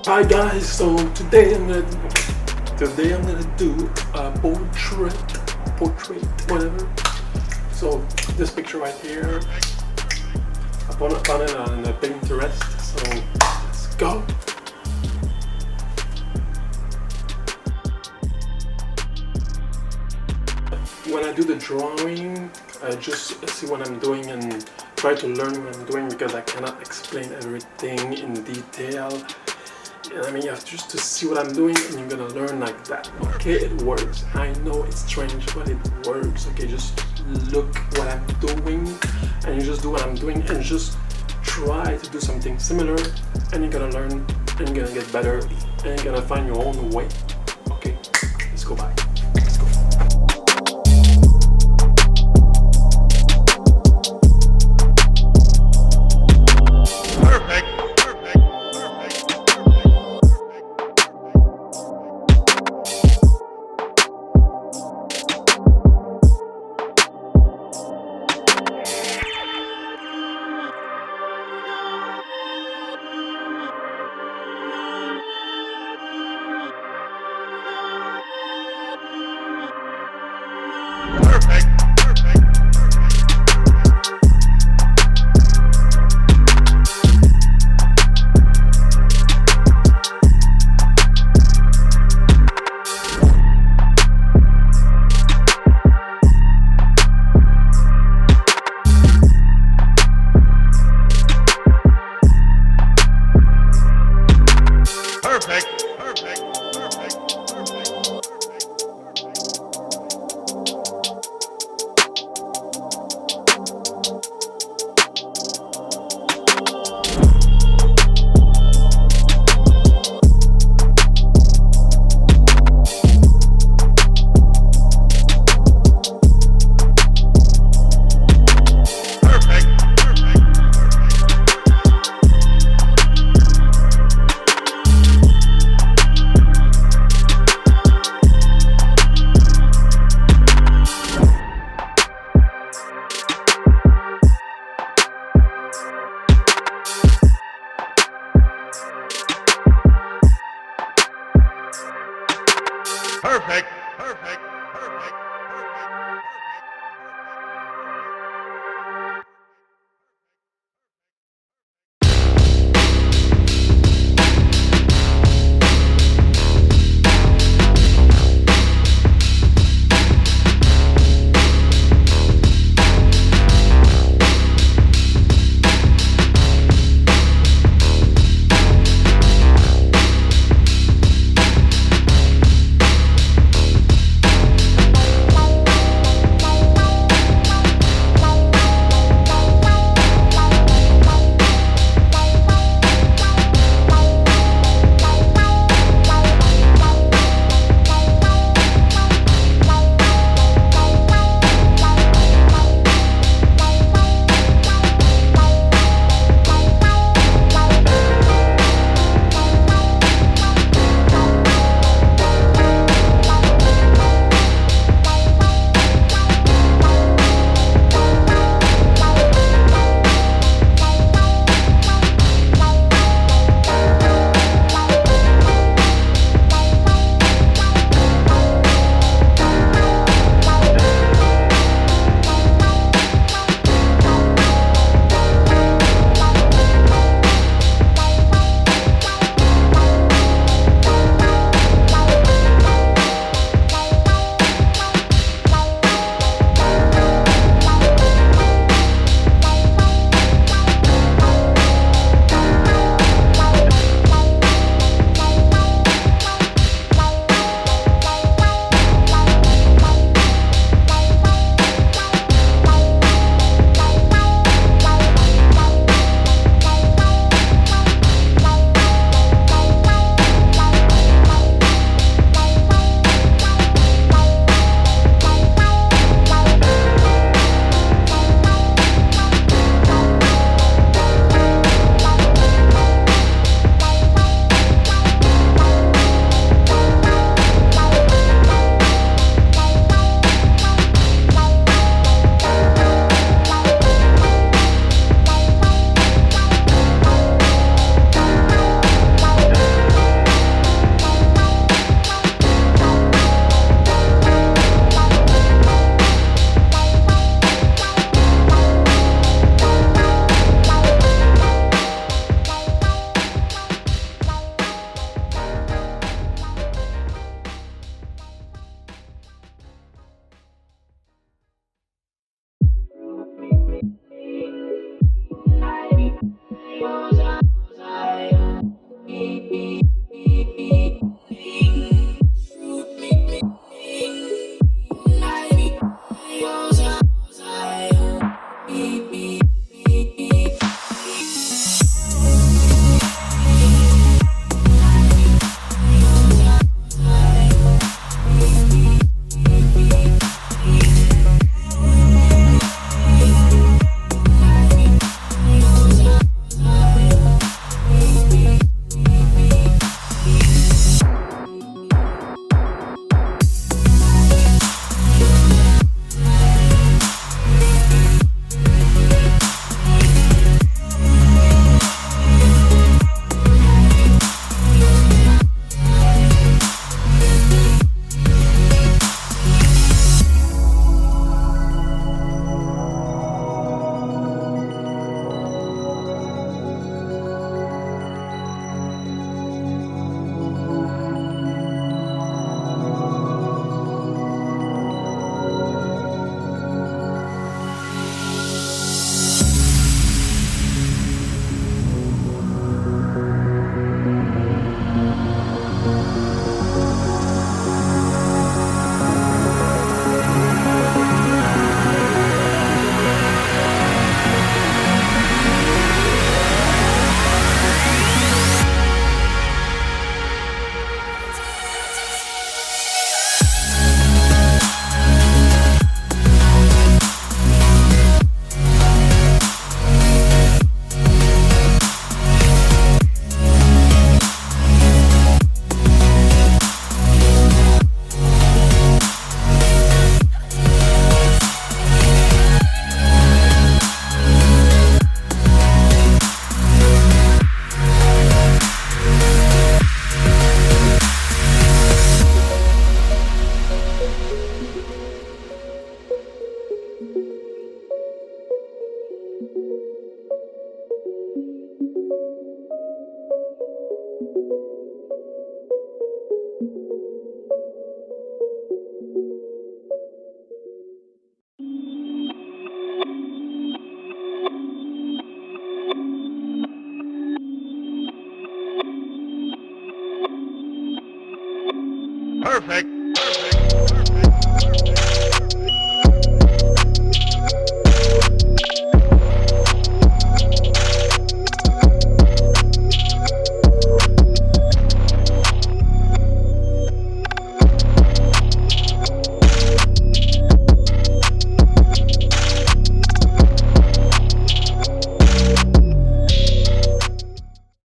Hi guys, so today I'm gonna do a portrait, whatever. So this picture right here, I found it on Pinterest. So let's go. When I do the drawing, I just see what I'm doing and try to learn what I'm doing because I cannot explain everything in detail. I mean, you have just to see what I'm doing and you're gonna learn like that. Okay, it works. I know it's strange, but it works. Okay, just look what I'm doing and you just do what I'm doing and just try to do something similar and you're gonna learn and you're gonna get better and you're gonna find your own way. Okay, let's go back. Let's go. Perfect. Perfect. Perfect. Perfect. Perfect.